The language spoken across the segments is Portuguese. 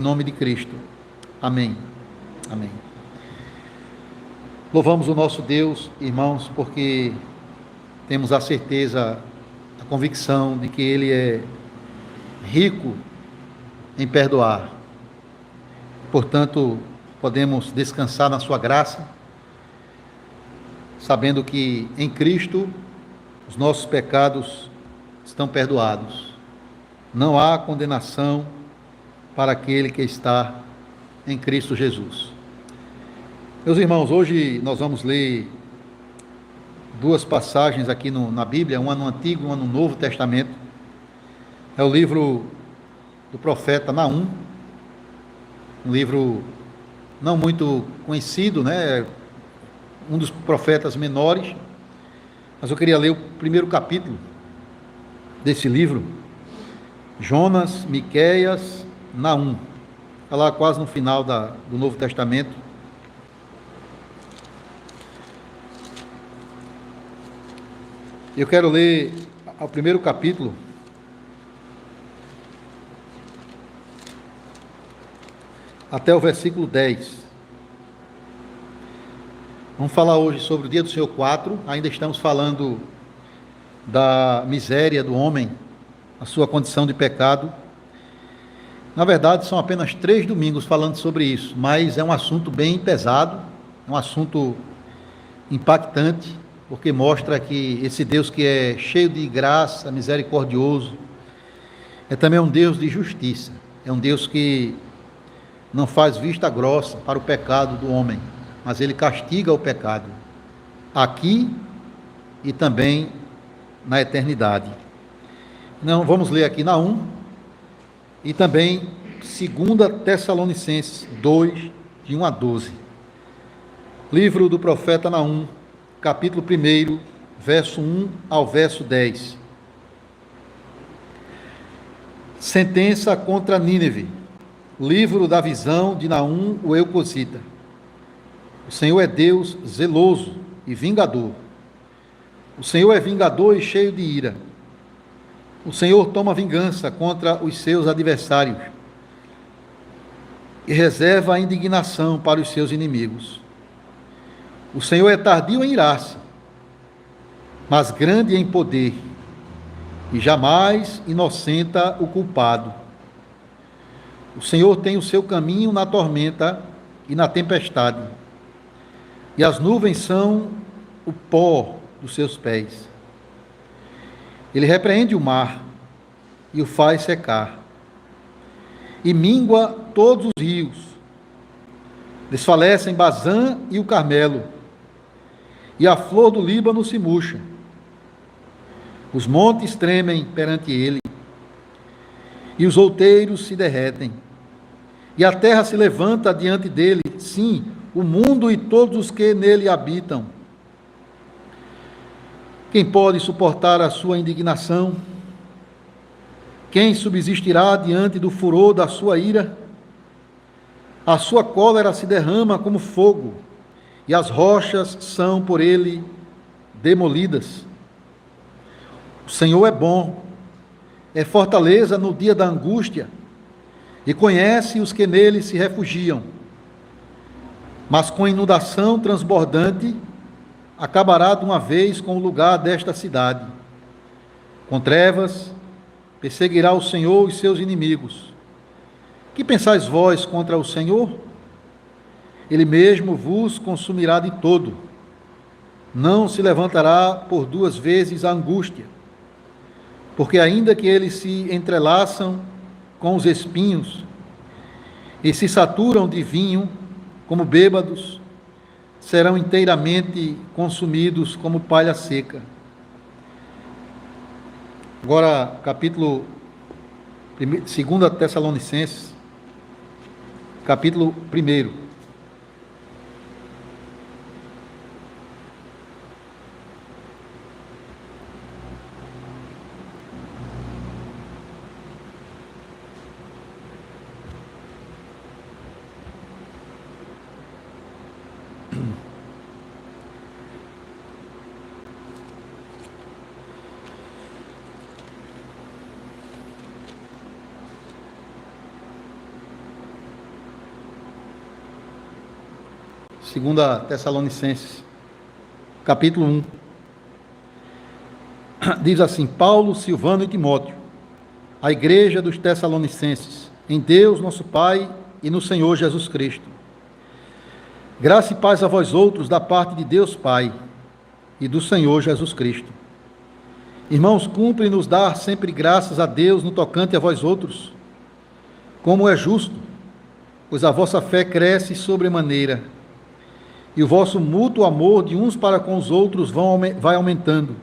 Em nome de Cristo. Amém. Amém. Louvamos o nosso Deus, irmãos, porque temos a certeza, a convicção de que Ele é rico em perdoar. Portanto, podemos descansar na sua graça, sabendo que em Cristo os nossos pecados estão perdoados. Não há condenação para aquele que está em Cristo Jesus. Meus irmãos, hoje nós vamos ler duas passagens aqui na Bíblia, uma no Antigo e uma no Novo Testamento. É o livro do profeta Naum, um livro não muito conhecido, né? Um dos profetas menores, mas eu queria ler o primeiro capítulo desse livro, Jonas, Miqueias, Naum, está lá quase no final do Novo Testamento. Eu quero ler o primeiro capítulo, até o versículo 10. Vamos falar hoje sobre o dia do Senhor 4, ainda estamos falando da miséria do homem, a sua condição de pecado. Na verdade, são apenas 3 domingos falando sobre isso, mas é um assunto bem pesado, é um assunto impactante, porque mostra que esse Deus que é cheio de graça, misericordioso, é também um Deus de justiça, é um Deus que não faz vista grossa para o pecado do homem, mas ele castiga o pecado, aqui e também na eternidade. Não, vamos ler aqui Naum, e também 2 Tessalonicenses 2, de 1 a 12. Livro do profeta Naum, capítulo 1, verso 1 ao verso 10. Sentença contra Nínive. Livro da visão de Naum, o Eucosita. O Senhor é Deus zeloso e vingador. O Senhor é vingador e cheio de ira. O Senhor toma vingança contra os seus adversários e reserva a indignação para os seus inimigos. O Senhor é tardio em irar-se, mas grande em poder, e jamais inocenta o culpado. O Senhor tem o seu caminho na tormenta e na tempestade, e as nuvens são o pó dos seus pés. Ele repreende o mar e o faz secar, e mingua todos os rios. Desfalecem Bazã e o Carmelo, e a flor do Líbano se murcha. Os montes tremem perante ele, e os outeiros se derretem, e a terra se levanta diante dele, sim, o mundo e todos os que nele habitam. Quem pode suportar a sua indignação? Quem subsistirá diante do furor da sua ira? A sua cólera se derrama como fogo, e as rochas são por ele demolidas. O Senhor é bom, é fortaleza no dia da angústia, e conhece os que nele se refugiam. Mas com inundação transbordante, acabará de uma vez com o lugar desta cidade. Com trevas, perseguirá o Senhor os seus inimigos. Que pensais vós contra o Senhor? Ele mesmo vos consumirá de todo. Não se levantará por 2 vezes a angústia, porque ainda que eles se entrelaçam com os espinhos e se saturam de vinho como bêbados, serão inteiramente consumidos como palha seca. Agora, capítulo 2 Tessalonicenses, capítulo 1. Segunda Tessalonicenses, capítulo 1. Diz assim: Paulo, Silvano e Timóteo, a igreja dos Tessalonicenses, em Deus nosso Pai e no Senhor Jesus Cristo. Graça e paz a vós outros da parte de Deus Pai e do Senhor Jesus Cristo. Irmãos, cumpre-nos dar sempre graças a Deus no tocante a vós outros, como é justo, pois a vossa fé cresce sobremaneira, e o vosso mútuo amor de uns para com os outros vai aumentando,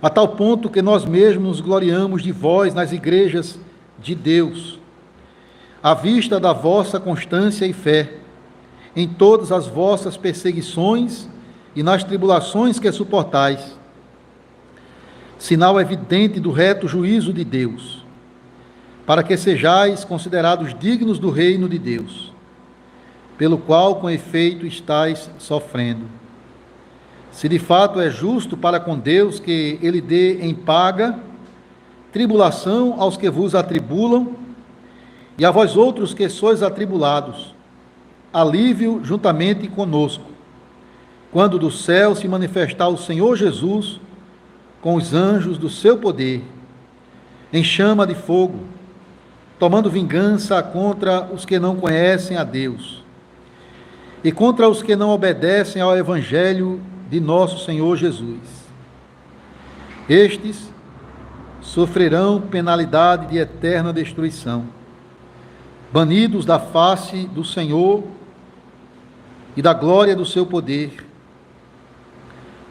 a tal ponto que nós mesmos nos gloriamos de vós nas igrejas de Deus, à vista da vossa constância e fé, em todas as vossas perseguições e nas tribulações que suportais, sinal evidente do reto juízo de Deus, para que sejais considerados dignos do reino de Deus, pelo qual com efeito estáis sofrendo. Se de fato é justo para com Deus que ele dê em paga tribulação aos que vos atribulam, e a vós outros que sois atribulados, alívio juntamente conosco, quando do céu se manifestar o Senhor Jesus com os anjos do seu poder, em chama de fogo, tomando vingança contra os que não conhecem a Deus e contra os que não obedecem ao Evangelho de nosso Senhor Jesus. Estes sofrerão penalidade de eterna destruição, banidos da face do Senhor e da glória do seu poder,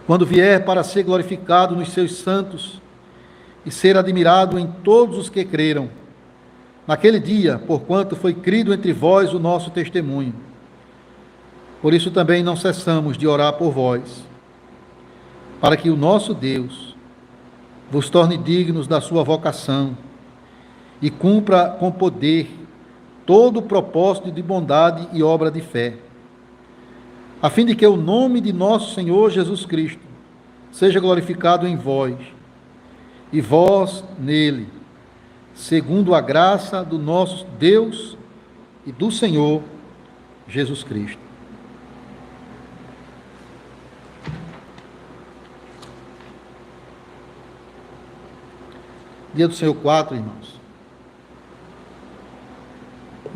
quando vier para ser glorificado nos seus santos e ser admirado em todos os que creram, naquele dia, porquanto foi crido entre vós o nosso testemunho. Por isso também não cessamos de orar por vós, para que o nosso Deus vos torne dignos da sua vocação e cumpra com poder todo o propósito de bondade e obra de fé, a fim de que o nome de nosso Senhor Jesus Cristo seja glorificado em vós, e vós nele, segundo a graça do nosso Deus e do Senhor Jesus Cristo. Dia do Senhor 4, irmãos.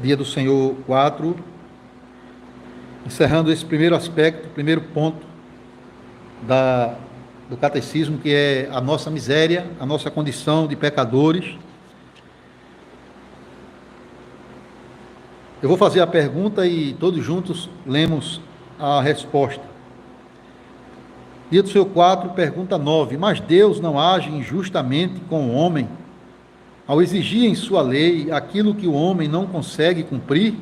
Dia do Senhor 4, encerrando esse primeiro aspecto, primeiro ponto do catecismo, que é a nossa miséria, a nossa condição de pecadores. Eu vou fazer a pergunta e todos juntos lemos a resposta. Dia do Senhor 4, pergunta 9. Mas Deus não age injustamente com o homem ao exigir em sua lei aquilo que o homem não consegue cumprir?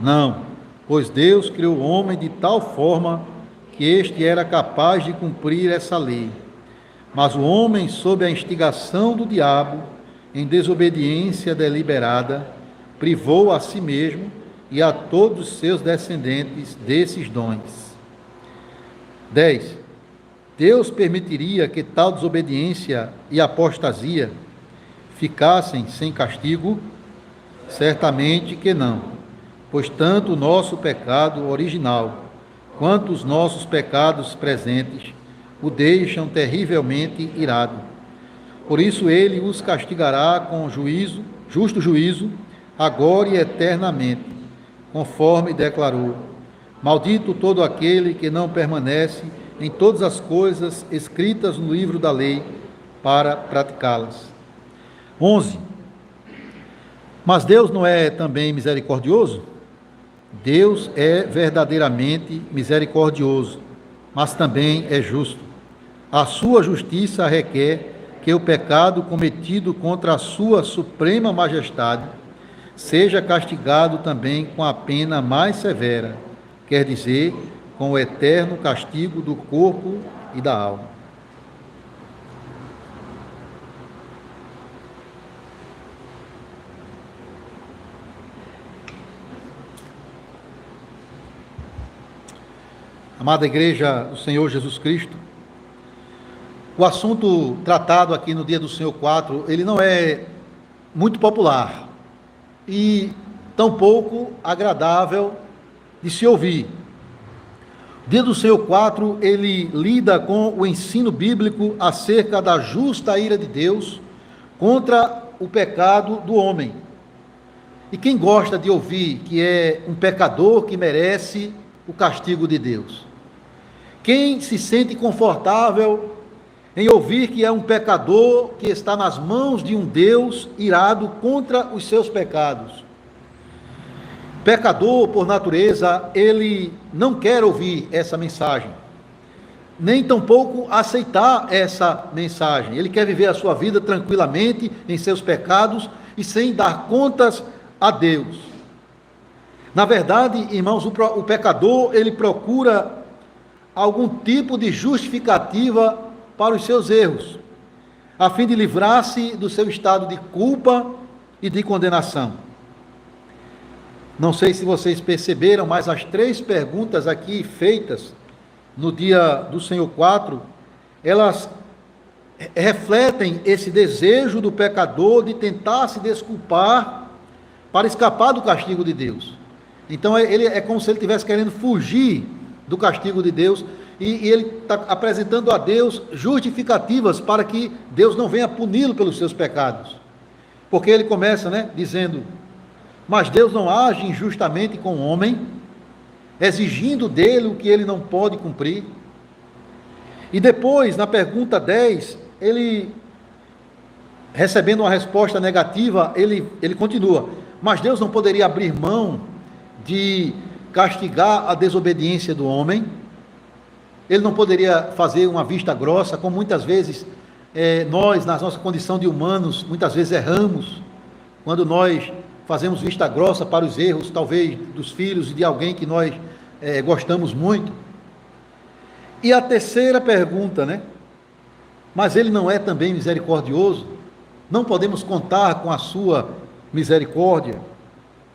Não, pois Deus criou o homem de tal forma que este era capaz de cumprir essa lei. Mas o homem, sob a instigação do diabo, em desobediência deliberada, privou a si mesmo e a todos os seus descendentes desses dons. 10. Deus permitiria que tal desobediência e apostasia ficassem sem castigo? Certamente que não, pois tanto o nosso pecado original quanto os nossos pecados presentes o deixam terrivelmente irado. Por isso ele os castigará com justo juízo, agora e eternamente, conforme declarou: maldito todo aquele que não permanece em todas as coisas escritas no livro da lei para praticá-las. 11. Mas Deus não é também misericordioso? Deus é verdadeiramente misericordioso, mas também é justo. A sua justiça requer que o pecado cometido contra a sua suprema majestade seja castigado também com a pena mais severa, quer dizer, com o eterno castigo do corpo e da alma. Amada Igreja do Senhor Jesus Cristo, o assunto tratado aqui no Dia do Senhor 4, ele não é muito popular e tampouco agradável de se ouvir. O Dia do Senhor 4, ele lida com o ensino bíblico acerca da justa ira de Deus contra o pecado do homem. E quem gosta de ouvir que é um pecador que merece o castigo de Deus? Quem se sente confortável em ouvir que é um pecador que está nas mãos de um Deus irado contra os seus pecados? Pecador, por natureza, ele não quer ouvir essa mensagem, nem tampouco aceitar essa mensagem. Ele quer viver a sua vida tranquilamente em seus pecados e sem dar contas a Deus. Na verdade, irmãos, o pecador, ele procura algum tipo de justificativa para os seus erros, a fim de livrar-se do seu estado de culpa e de condenação. Não sei se vocês perceberam, mas as 3 perguntas aqui feitas no Dia do Senhor 4, elas refletem esse desejo do pecador de tentar se desculpar para escapar do castigo de Deus. Então ele é como se ele estivesse querendo fugir do castigo de Deus, e ele está apresentando a Deus justificativas para que Deus não venha puni-lo pelos seus pecados. Porque ele começa, dizendo: mas Deus não age injustamente com o homem, exigindo dele o que ele não pode cumprir. E depois, na pergunta 10, ele, recebendo uma resposta negativa, ele continua: mas Deus não poderia abrir mão de castigar a desobediência do homem? Ele não poderia fazer uma vista grossa, como muitas vezes nós, na nossa condição de humanos, muitas vezes erramos, quando nós fazemos vista grossa para os erros, talvez, dos filhos e de alguém que nós gostamos muito. E a terceira pergunta, mas ele não é também misericordioso? Não podemos contar com a sua misericórdia?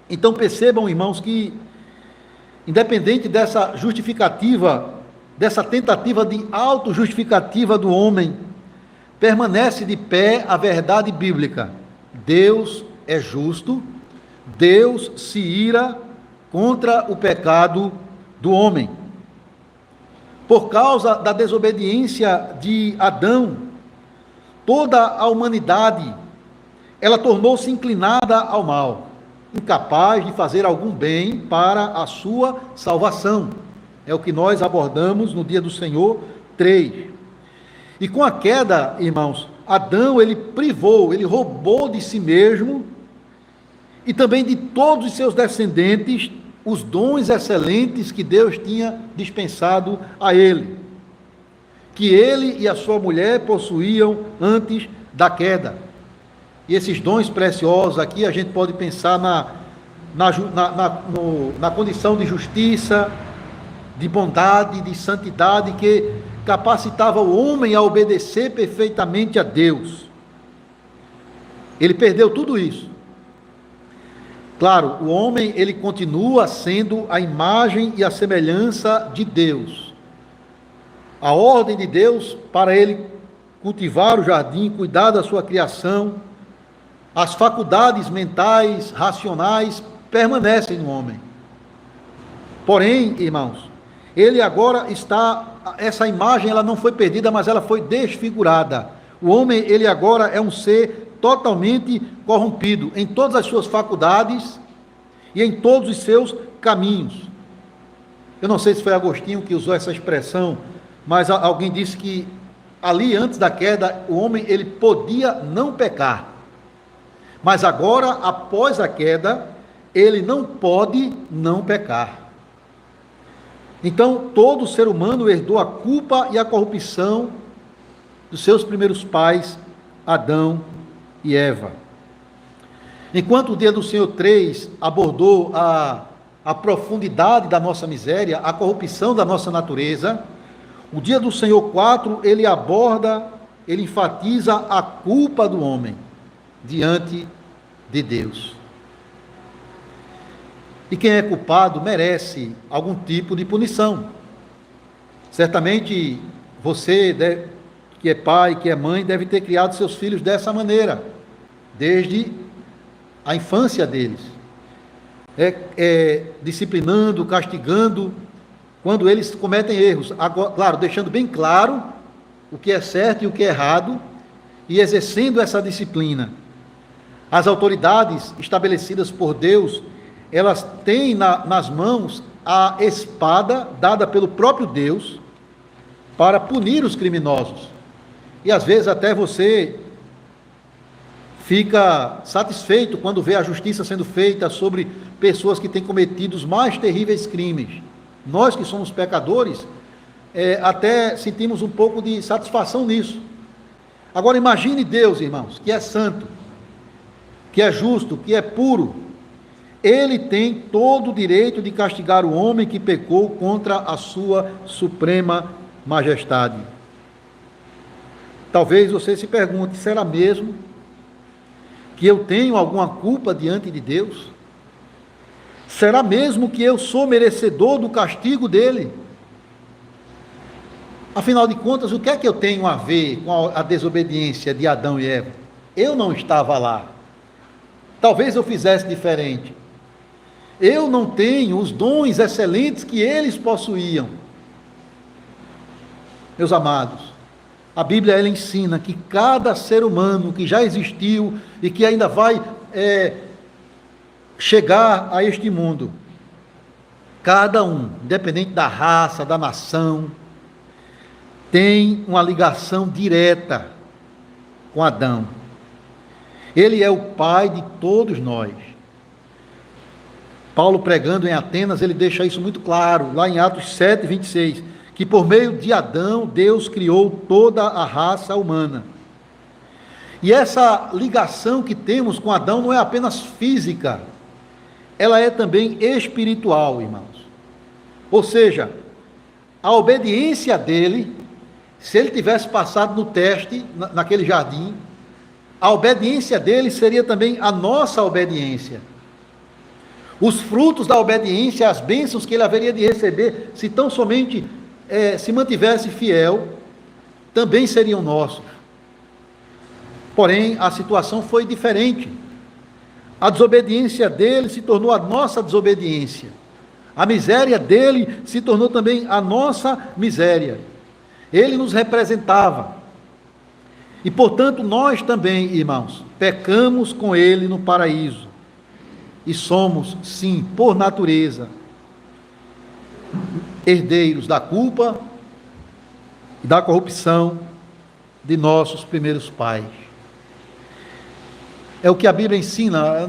Então percebam, irmãos, que independente dessa justificativa, dessa tentativa de autojustificativa do homem, permanece de pé a verdade bíblica: Deus é justo, Deus se ira contra o pecado do homem. Por causa da desobediência de Adão, toda a humanidade, ela tornou-se inclinada ao mal, incapaz de fazer algum bem para a sua salvação. É o que nós abordamos no Dia do Senhor 3. E com a queda, irmãos, Adão, ele roubou de si mesmo e também de todos os seus descendentes os dons excelentes que Deus tinha dispensado a ele, que ele e a sua mulher possuíam antes da queda. E esses dons preciosos aqui, a gente pode pensar na condição de justiça, de bondade, de santidade, que capacitava o homem a obedecer perfeitamente a Deus. Ele perdeu tudo isso. Claro, o homem, ele continua sendo a imagem e a semelhança de Deus. A ordem de Deus para ele cultivar o jardim, cuidar da sua criação, as faculdades mentais, racionais, permanecem no homem. Porém, irmãos, ele agora essa imagem, ela não foi perdida, mas ela foi desfigurada. O homem, ele agora é um ser totalmente corrompido em todas as suas faculdades e em todos os seus caminhos. Eu não sei se foi Agostinho que usou essa expressão, mas alguém disse que ali, antes da queda, o homem, ele podia não pecar. Mas agora, após a queda, ele não pode não pecar. Então, todo ser humano herdou a culpa e a corrupção dos seus primeiros pais, Adão e Eva. Enquanto o Dia do Senhor 3 abordou a profundidade da nossa miséria, a corrupção da nossa natureza, o Dia do Senhor 4, ele enfatiza a culpa do homem diante de Deus. E quem é culpado merece algum tipo de punição. Certamente você, que é pai, que é mãe, deve ter criado seus filhos dessa maneira, desde a infância deles. disciplinando, castigando, quando eles cometem erros. Agora, claro, deixando bem claro o que é certo e o que é errado, e exercendo essa disciplina. As autoridades estabelecidas por Deus, elas têm nas mãos a espada dada pelo próprio Deus para punir os criminosos. E às vezes até você fica satisfeito quando vê a justiça sendo feita sobre pessoas que têm cometido os mais terríveis crimes. Nós que somos pecadores, até sentimos um pouco de satisfação nisso. Agora imagine Deus, irmãos, que é santo, que é justo, que é puro. Ele tem todo o direito de castigar o homem que pecou contra a sua suprema majestade. Talvez você se pergunte, será mesmo que eu tenho alguma culpa diante de Deus? Será mesmo que eu sou merecedor do castigo dele? Afinal de contas, o que é que eu tenho a ver com a desobediência de Adão e Eva? Eu não estava lá. Talvez eu fizesse diferente. Eu não tenho os dons excelentes que eles possuíam. Meus amados, a Bíblia ela ensina que cada ser humano que já existiu e que ainda vai chegar a este mundo, cada um, independente da raça, da nação, tem uma ligação direta com Adão. Ele é o pai de todos nós. Paulo, pregando em Atenas, ele deixa isso muito claro, lá em Atos 7, 26, que por meio de Adão, Deus criou toda a raça humana. E essa ligação que temos com Adão não é apenas física, ela é também espiritual, irmãos. Ou seja, a obediência dele, se ele tivesse passado no teste, naquele jardim, a obediência dele seria também a nossa obediência. Os frutos da obediência, as bênçãos que ele haveria de receber, se tão somente se mantivesse fiel, também seriam nossos. Porém, a situação foi diferente. A desobediência dele se tornou a nossa desobediência. A miséria dele se tornou também a nossa miséria. Ele nos representava. E, portanto, nós também, irmãos, pecamos com ele no paraíso. E somos, sim, por natureza, herdeiros da culpa e da corrupção de nossos primeiros pais. É o que a Bíblia ensina.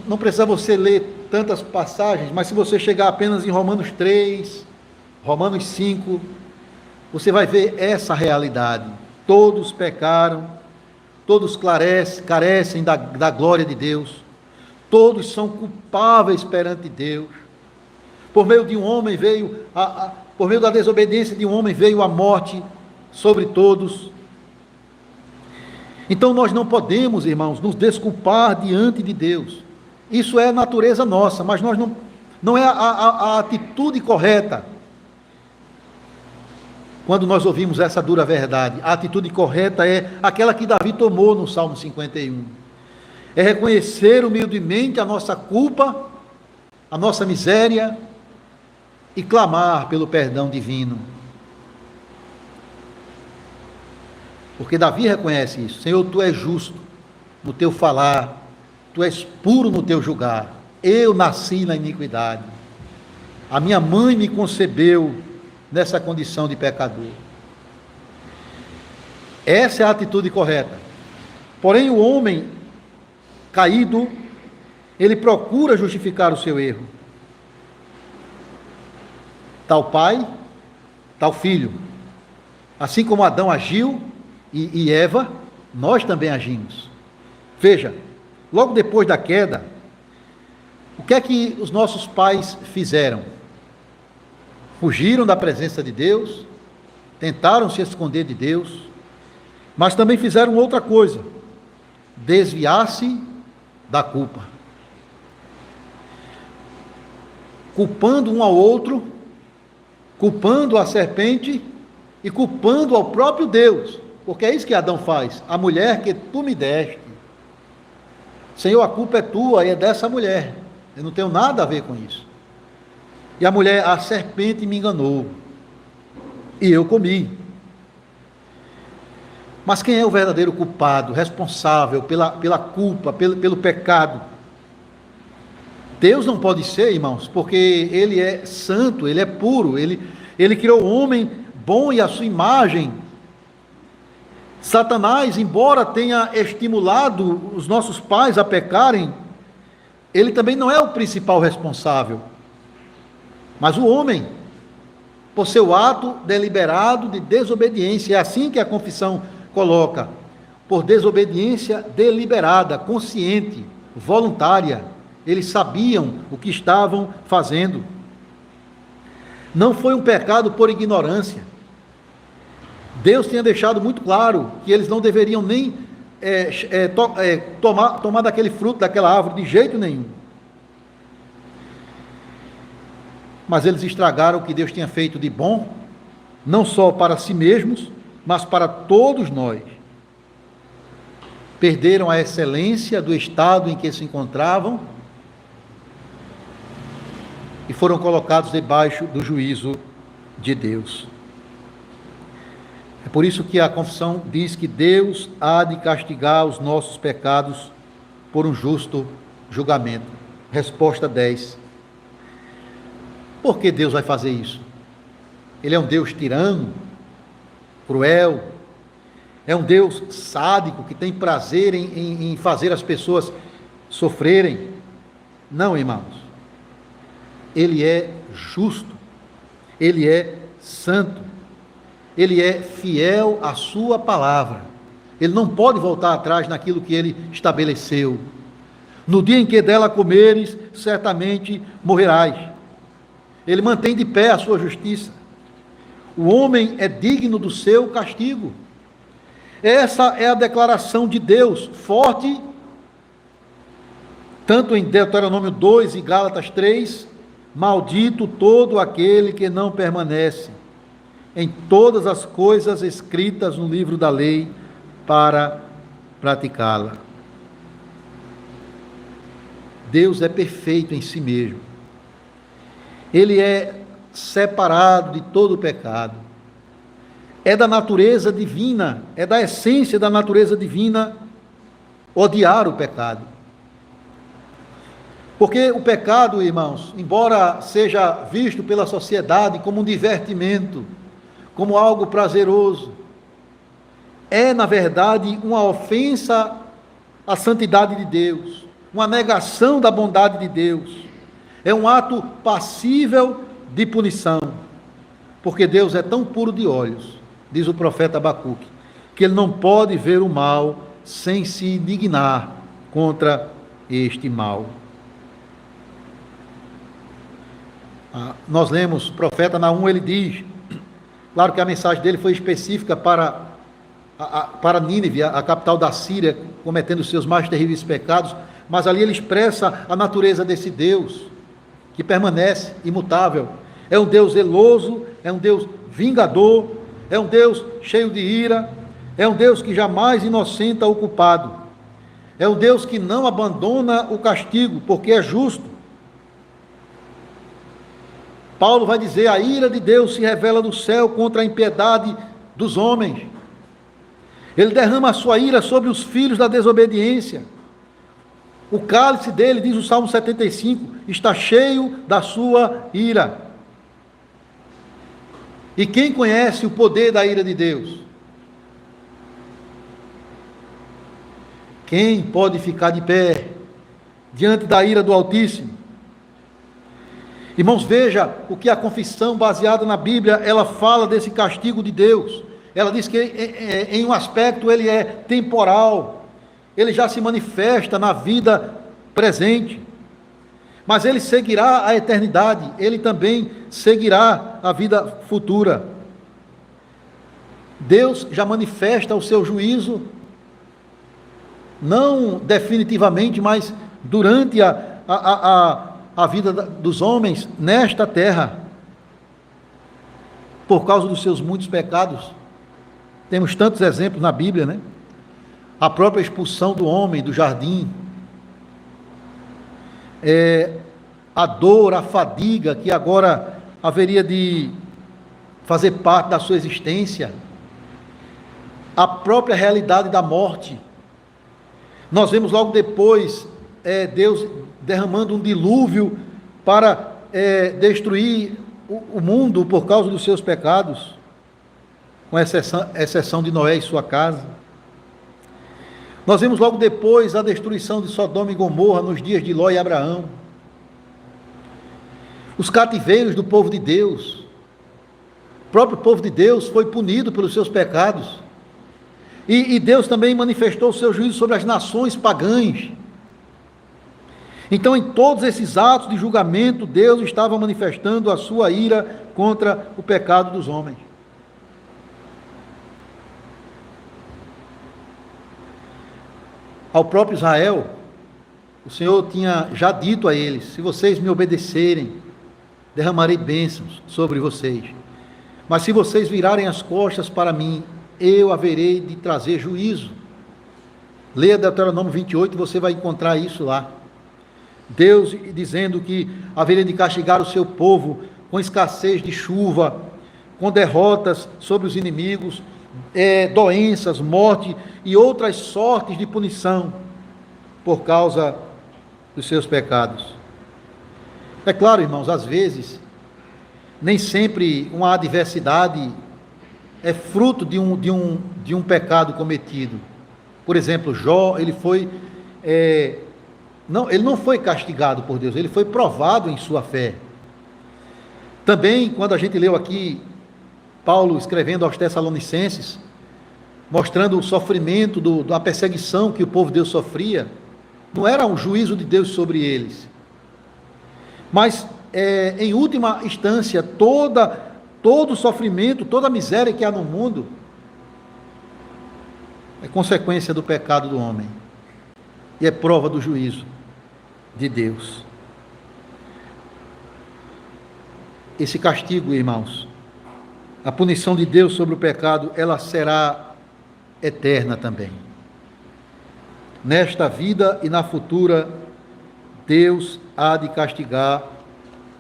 Não precisa você ler tantas passagens, mas se você chegar apenas em Romanos 3, Romanos 5, você vai ver essa realidade. Todos pecaram, todos carecem da glória de Deus, todos são culpáveis perante Deus. Por meio de um homem por meio da desobediência de um homem veio a morte sobre todos. Então nós não podemos, irmãos, nos desculpar diante de Deus. Isso é natureza nossa, mas nós não é a atitude correta. Quando nós ouvimos essa dura verdade, a atitude correta é aquela que Davi tomou no Salmo 51. É reconhecer humildemente a nossa culpa, a nossa miséria e clamar pelo perdão divino. Porque Davi reconhece isso. Senhor, tu és justo no teu falar, tu és puro no teu julgar. Eu nasci na iniquidade. A minha mãe me concebeu nessa condição de pecador. Essa é a atitude correta. Porém, o homem caído, ele procura justificar o seu erro. Tal pai, tal filho. Assim como Adão agiu e Eva, nós também agimos. Veja, logo depois da queda, o que é que os nossos pais fizeram? Fugiram da presença de Deus, tentaram se esconder de Deus, mas também fizeram outra coisa: desviar-se da culpa, culpando um ao outro, culpando a serpente e culpando ao próprio Deus, porque é isso que Adão faz. A mulher que tu me deste, Senhor, a culpa é tua e é dessa mulher. Eu não tenho nada a ver com isso. E a mulher, a serpente me enganou. E eu comi. Mas quem é o verdadeiro culpado, responsável pela culpa, pelo pecado? Deus não pode ser, irmãos, porque Ele é santo, Ele é puro, Ele criou o homem bom e a sua imagem. Satanás, embora tenha estimulado os nossos pais a pecarem, ele também não é o principal responsável, mas o homem, por seu ato deliberado de desobediência. É assim que a confissão coloca: por desobediência deliberada, consciente, voluntária. Eles sabiam o que estavam fazendo. Não foi um pecado por ignorância. Deus tinha deixado muito claro que eles não deveriam nem tomar daquele fruto, daquela árvore, de jeito nenhum. Mas eles estragaram o que Deus tinha feito de bom, não só para si mesmos, mas para todos nós. Perderam a excelência do estado em que se encontravam e foram colocados debaixo do juízo de Deus. É por isso que a confissão diz que Deus há de castigar os nossos pecados por um justo julgamento. Resposta 10. Por que Deus vai fazer isso? Ele é um Deus tirano, cruel, é um Deus sádico que tem prazer em fazer as pessoas sofrerem? Não, irmãos. Ele é justo, Ele é santo, Ele é fiel à sua palavra. Ele não pode voltar atrás naquilo que Ele estabeleceu. No dia em que dela comeres, certamente morrerás. Ele mantém de pé a sua justiça. O homem é digno do seu castigo. Essa é a declaração de Deus, forte, tanto em Deuteronômio 2 e Gálatas 3, maldito todo aquele que não permanece em todas as coisas escritas no livro da lei para praticá-la. Deus é perfeito em si mesmo. Ele é separado de todo o pecado. É da natureza divina, é da essência da natureza divina odiar o pecado. Porque o pecado, irmãos, embora seja visto pela sociedade como um divertimento, como algo prazeroso, é, na verdade, uma ofensa à santidade de Deus, uma negação da bondade de Deus. É um ato passível de punição, porque Deus é tão puro de olhos, diz o profeta Abacuque, que ele não pode ver o mal sem se indignar contra este mal. Nós lemos o profeta Naum, ele diz, claro que a mensagem dele foi específica para Nínive, a capital da Síria, cometendo os seus mais terríveis pecados, mas ali ele expressa a natureza desse Deus, que permanece imutável. É um Deus zeloso, é um Deus vingador, é um Deus cheio de ira, é um Deus que jamais inocenta o culpado, é um Deus que não abandona o castigo, porque é justo. Paulo vai dizer: a ira de Deus se revela do céu contra a impiedade dos homens. Ele derrama a sua ira sobre os filhos da desobediência. O cálice dele, diz o Salmo 75, está cheio da sua ira. E quem conhece o poder da ira de Deus? Quem pode ficar de pé diante da ira do Altíssimo? Irmãos, veja o que a confissão baseada na Bíblia, ela fala desse castigo de Deus. Ela diz que em um aspecto ele é temporal, ele já se manifesta na vida presente, mas ele seguirá a eternidade, ele também seguirá a vida futura. Deus já manifesta o seu juízo, não definitivamente, mas durante a vida dos homens nesta terra, por causa dos seus muitos pecados. Temos tantos exemplos na Bíblia, né? A própria expulsão do homem do jardim, a dor, a fadiga que agora haveria de fazer parte da sua existência, a própria realidade da morte. Nós vemos logo depois Deus derramando um dilúvio para destruir o mundo por causa dos seus pecados, com exceção de Noé e sua casa. Nós vemos logo depois a destruição de Sodoma e Gomorra nos dias de Ló e Abraão. Os cativeiros do povo de Deus. O próprio povo de Deus foi punido pelos seus pecados. E Deus também manifestou o seu juízo sobre as nações pagãs. Então, em todos esses atos de julgamento, Deus estava manifestando a sua ira contra o pecado dos homens. Ao próprio Israel, o Senhor tinha já dito a eles: se vocês me obedecerem, derramarei bênçãos sobre vocês. Mas se vocês virarem as costas para mim, eu haverei de trazer juízo. Leia Deuteronômio 28 e você vai encontrar isso lá. Deus dizendo que haveria de castigar o seu povo com escassez de chuva, com derrotas sobre os inimigos, doenças, morte e outras sortes de punição por causa dos seus pecados. É claro, irmãos, às vezes, nem sempre uma adversidade é fruto de um pecado cometido. Por exemplo, Jó, ele não foi castigado por Deus, ele foi provado em sua fé. Também, quando a gente leu aqui, Paulo escrevendo aos Tessalonicenses, mostrando o sofrimento da perseguição que o povo de Deus sofria, não era um juízo de Deus sobre eles, mas, em última instância, todo o sofrimento, toda a miséria que há no mundo, é consequência do pecado do homem, e é prova do juízo de Deus. Esse castigo, irmãos, a punição de Deus sobre o pecado, ela será eterna também. Nesta vida e na futura, Deus há de castigar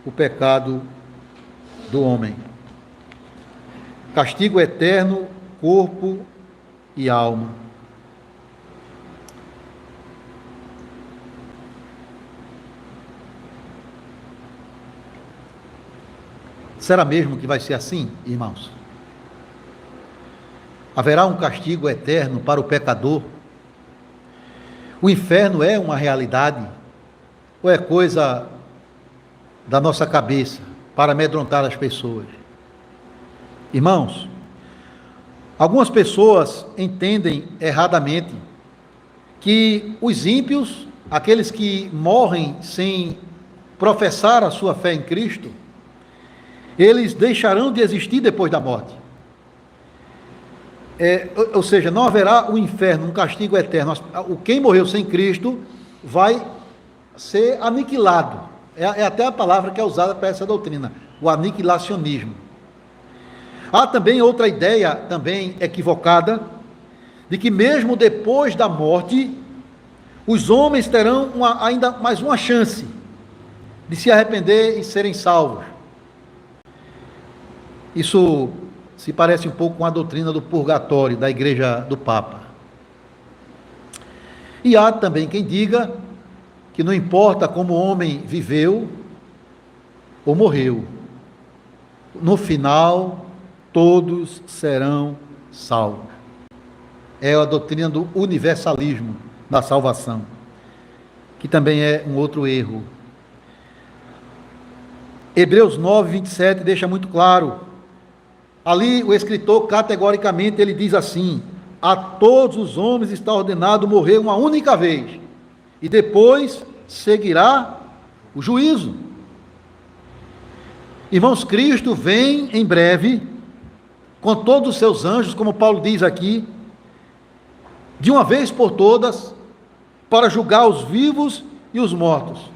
o pecado do homem. Castigo eterno, corpo e alma. Será mesmo que vai ser assim, irmãos? Haverá um castigo eterno para o pecador? O inferno é uma realidade? Ou é coisa da nossa cabeça para amedrontar as pessoas? Irmãos, algumas pessoas entendem erradamente que os ímpios, aqueles que morrem sem professar a sua fé em Cristo, eles deixarão de existir depois da morte. Ou seja, não haverá o inferno, um castigo eterno. Quem morreu sem Cristo vai ser aniquilado. É até a palavra que é usada para essa doutrina, o aniquilacionismo. Há também outra ideia, também equivocada, de que mesmo depois da morte, os homens terão ainda mais uma chance de se arrepender e serem salvos. Isso se parece um pouco com a doutrina do purgatório da Igreja do Papa. E há também quem diga que não importa como o homem viveu ou morreu, no final todos serão salvos. É a doutrina do universalismo da salvação, que também é um outro erro. Hebreus 9, 27 deixa muito claro. Ali o escritor, categoricamente, ele diz assim: a todos os homens está ordenado morrer uma única vez, e depois seguirá o juízo. Irmãos, Cristo vem em breve, com todos os seus anjos, como Paulo diz aqui, de uma vez por todas, para julgar os vivos e os mortos.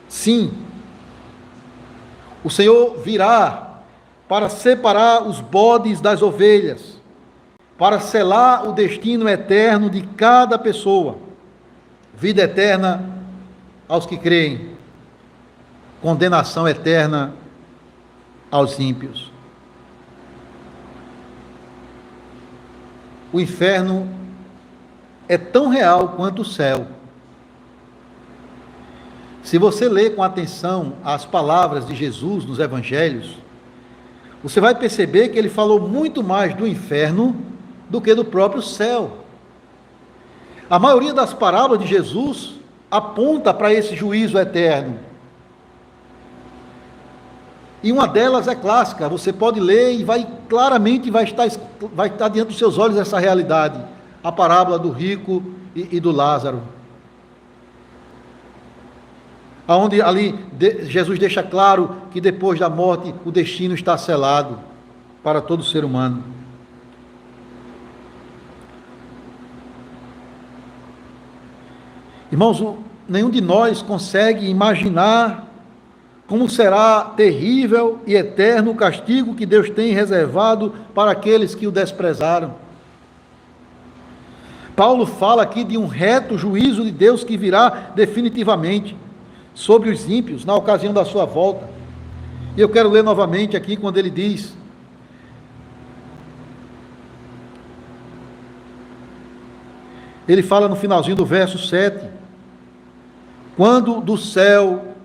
Sim, o Senhor virá para separar os bodes das ovelhas, para selar o destino eterno de cada pessoa, vida eterna aos que creem, condenação eterna aos ímpios. O inferno é tão real quanto o céu. Se você ler com atenção as palavras de Jesus nos evangelhos, você vai perceber que ele falou muito mais do inferno do que do próprio céu. A maioria das parábolas de Jesus aponta para esse juízo eterno. E uma delas é clássica, você pode ler e claramente vai estar diante dos seus olhos essa realidade. A parábola do rico e do Lázaro. Onde ali Jesus deixa claro que depois da morte o destino está selado para todo ser humano. Irmãos, nenhum de nós consegue imaginar como será terrível e eterno o castigo que Deus tem reservado para aqueles que o desprezaram. Paulo fala aqui de um reto juízo de Deus que virá definitivamente sobre os ímpios na ocasião da sua volta. E eu quero ler novamente aqui quando ele diz: ele fala no finalzinho do verso 7: quando do céu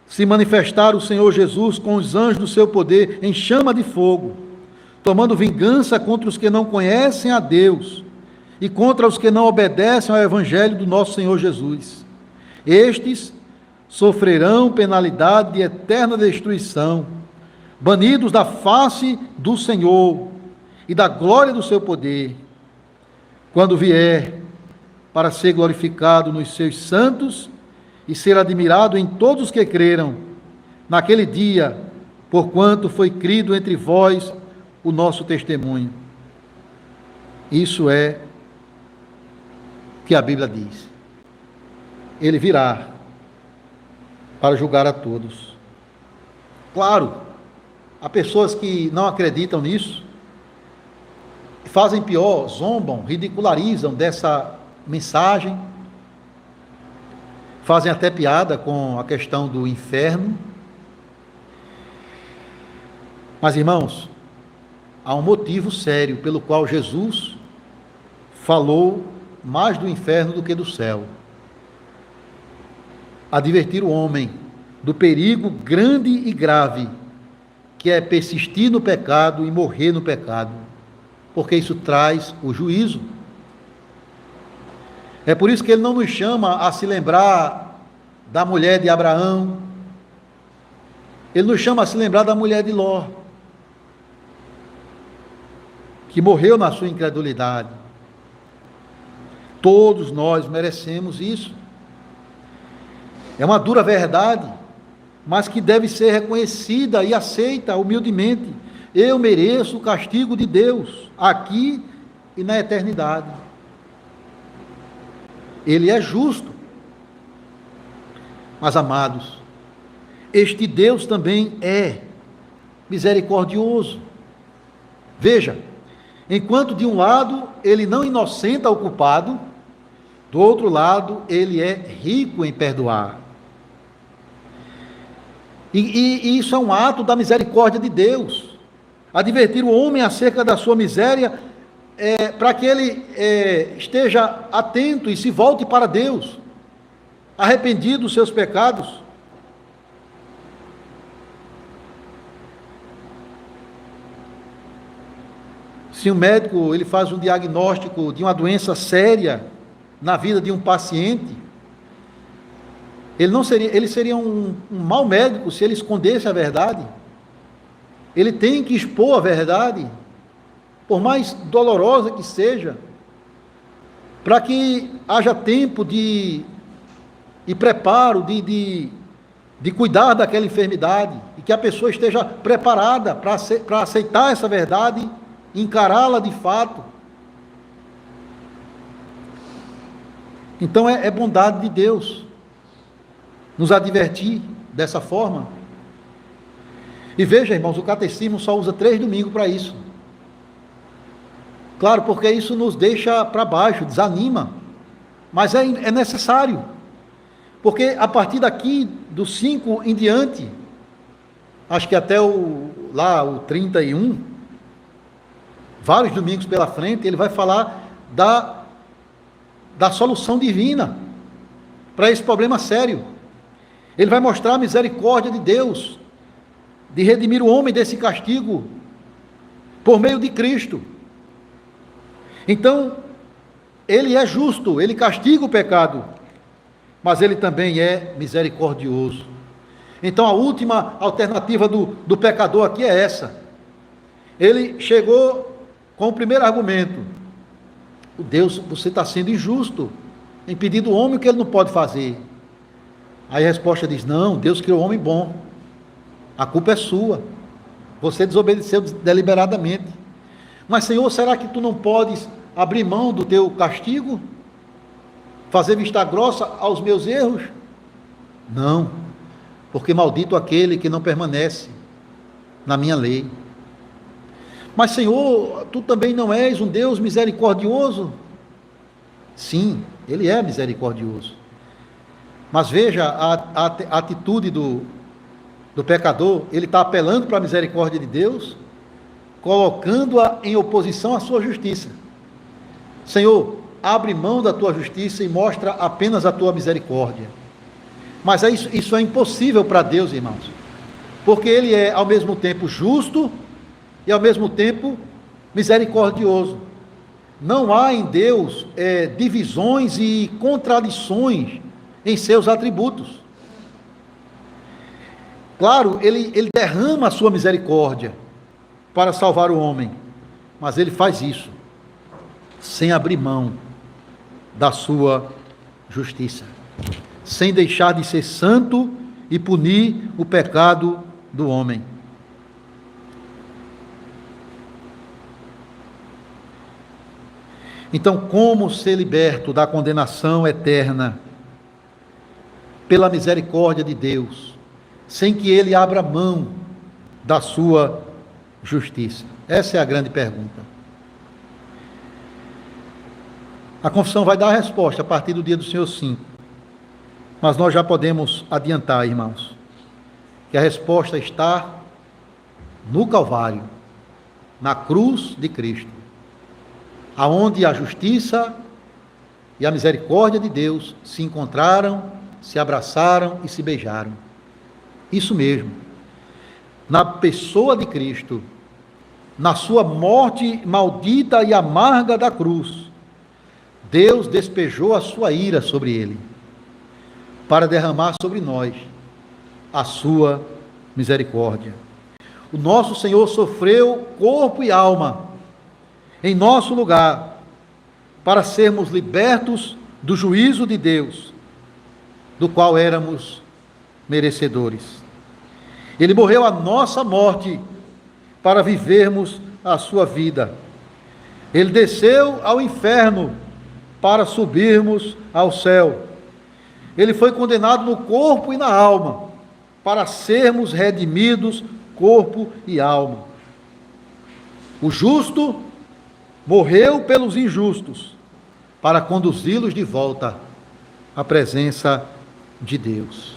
se manifestar o Senhor Jesus com os anjos do seu poder em chama de fogo, tomando vingança contra os que não conhecem a Deus e contra os que não obedecem ao evangelho do nosso Senhor Jesus. Estes sofrerão penalidade de eterna destruição, banidos da face do Senhor e da glória do seu poder, quando vier para ser glorificado nos seus santos e ser admirado em todos os que creram naquele dia, porquanto foi crido entre vós o nosso testemunho. Isso é que a Bíblia diz. Ele virá para julgar a todos. Claro, há pessoas que não acreditam nisso, fazem pior, zombam, ridicularizam dessa mensagem, fazem até piada com a questão do inferno. Mas, irmãos, há um motivo sério pelo qual Jesus falou mais do inferno do que do céu. Advertir o homem do perigo grande e grave que é persistir no pecado e morrer no pecado, porque isso traz o juízo. É por isso que ele não nos chama a se lembrar da mulher de Abraão, ele nos chama a se lembrar da mulher de Ló, que morreu na sua incredulidade. Todos nós merecemos isso. É uma dura verdade, mas que deve ser reconhecida e aceita humildemente. Eu mereço o castigo de Deus, aqui e na eternidade. Ele é justo. Mas, amados, este Deus também é misericordioso. Veja, enquanto de um lado ele não inocenta o culpado, do outro lado ele é rico em perdoar. E isso é um ato da misericórdia de Deus. Advertir o homem acerca da sua miséria, para que ele esteja atento e se volte para Deus, arrependido dos seus pecados. Se um médico ele faz um diagnóstico de uma doença séria na vida de um paciente, ele seria um mau médico se ele escondesse a verdade. Ele tem que expor a verdade, por mais dolorosa que seja, para que haja tempo e preparo de cuidar daquela enfermidade, e que a pessoa esteja preparada para aceitar essa verdade, encará-la de fato. Então é bondade de Deus nos advertir dessa forma. E veja, irmãos, o catecismo só usa 3 domingos para isso. Claro, porque isso nos deixa para baixo, desanima, mas é necessário, Porque a partir daqui, do 5 em diante, acho que até o 31, vários domingos pela frente, ele vai falar da solução divina para esse problema sério. Ele vai mostrar a misericórdia de Deus, de redimir o homem desse castigo, por meio de Cristo. Então, ele é justo, ele castiga o pecado, mas ele também é misericordioso. Então, a última alternativa do pecador aqui é essa. Ele chegou com o primeiro argumento: Deus, você está sendo injusto em pedir do homem o que ele não pode fazer. Aí a resposta diz: não, Deus criou o homem bom, a culpa é sua, você desobedeceu deliberadamente. Mas, Senhor, será que tu não podes abrir mão do teu castigo? Fazer vista grossa aos meus erros? Não, porque maldito aquele que não permanece na minha lei. Mas, Senhor, tu também não és um Deus misericordioso? Sim, ele é misericordioso. Mas veja a atitude do pecador. Ele está apelando para a misericórdia de Deus, colocando-a em oposição à sua justiça. Senhor, abre mão da tua justiça e mostra apenas a tua misericórdia. Mas isso é impossível para Deus, irmãos, porque ele é ao mesmo tempo justo e ao mesmo tempo misericordioso. Não há em Deus divisões e contradições em seus atributos. Claro, ele derrama a sua misericórdia para salvar o homem, mas ele faz isso sem abrir mão da sua justiça, sem deixar de ser santo e punir o pecado do homem. Então, como ser liberto da condenação eterna pela misericórdia de Deus, sem que ele abra mão da sua justiça? Essa é a grande pergunta. A confissão vai dar a resposta a partir do dia do Senhor 5. Mas nós já podemos adiantar, irmãos, que a resposta está no Calvário, na cruz de Cristo, aonde a justiça e a misericórdia de Deus se encontraram, se abraçaram e se beijaram. Isso mesmo. Na pessoa de Cristo, na sua morte maldita e amarga da cruz, Deus despejou a sua ira sobre ele, para derramar sobre nós a sua misericórdia. O nosso Senhor sofreu corpo e alma em nosso lugar, para sermos libertos do juízo de Deus, do qual éramos merecedores. Ele morreu a nossa morte para vivermos a sua vida. Ele desceu ao inferno para subirmos ao céu. Ele foi condenado no corpo e na alma, para sermos redimidos corpo e alma. O justo morreu pelos injustos, para conduzi-los de volta à presença de Deus.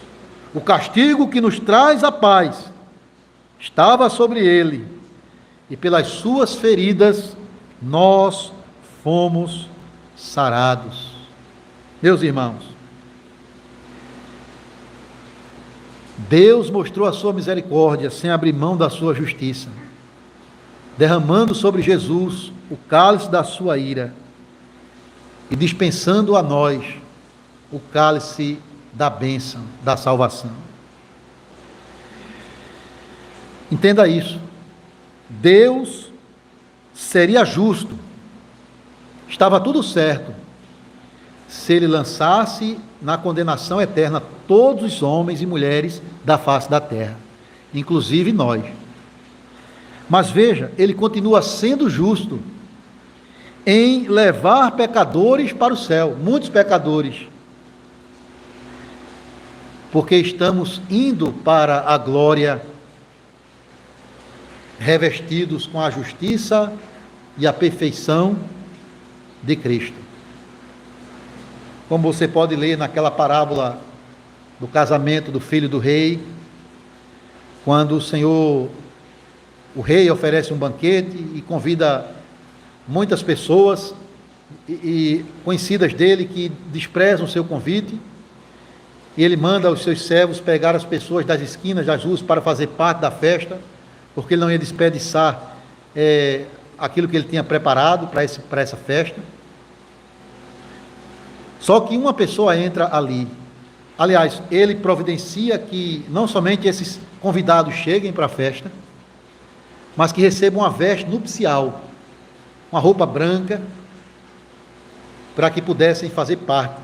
O castigo que nos traz a paz estava sobre ele, e pelas suas feridas nós fomos sarados. Meus irmãos, Deus mostrou a sua misericórdia sem abrir mão da sua justiça, derramando sobre Jesus o cálice da sua ira e dispensando a nós o cálice da bênção, da salvação. Entenda isso. Deus seria justo, estava tudo certo, se ele lançasse na condenação eterna todos os homens e mulheres da face da terra, inclusive nós. Mas veja, ele continua sendo justo em levar pecadores para o céu, muitos pecadores, porque estamos indo para a glória, revestidos com a justiça e a perfeição de Cristo. Como você pode ler naquela parábola do casamento do filho do rei, quando o rei oferece um banquete e convida muitas pessoas e conhecidas dele que desprezam o seu convite, e ele manda os seus servos pegar as pessoas das esquinas das ruas para fazer parte da festa, porque ele não ia desperdiçar aquilo que ele tinha preparado para essa festa. Só que uma pessoa entra ali. Aliás, ele providencia que não somente esses convidados cheguem para a festa, mas que recebam uma veste nupcial, uma roupa branca, para que pudessem fazer parte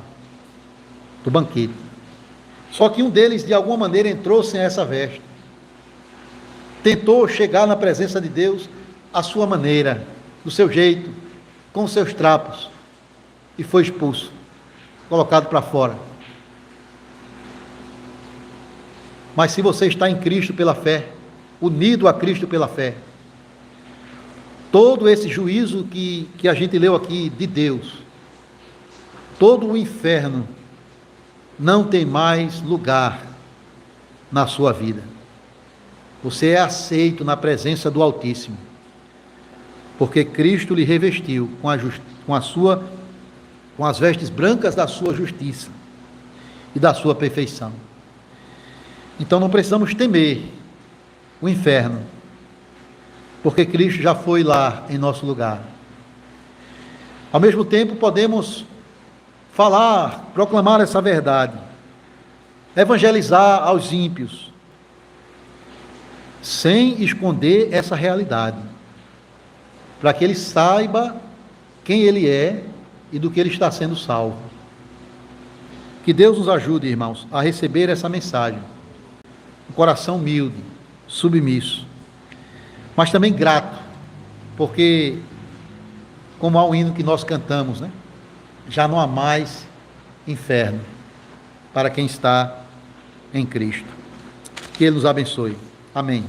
do banquete. Só que um deles, de alguma maneira, entrou sem essa veste. Tentou chegar na presença de Deus à sua maneira, do seu jeito, com os seus trapos, e foi expulso, colocado para fora. Mas se você está em Cristo pela fé, unido a Cristo pela fé, todo esse juízo que a gente leu aqui de Deus, todo o inferno, não tem mais lugar na sua vida. Você é aceito na presença do Altíssimo, porque Cristo lhe revestiu com as vestes brancas da sua justiça e da sua perfeição. Então não precisamos temer o inferno, porque Cristo já foi lá em nosso lugar. Ao mesmo tempo, podemos falar, proclamar essa verdade, evangelizar aos ímpios, sem esconder essa realidade, para que ele saiba quem ele é e do que ele está sendo salvo. Que Deus nos ajude, irmãos, a receber essa mensagem, um coração humilde, submisso, mas também grato, porque, como há um hino que nós cantamos, né? Já não há mais inferno para quem está em Cristo. Que Ele nos abençoe. Amém.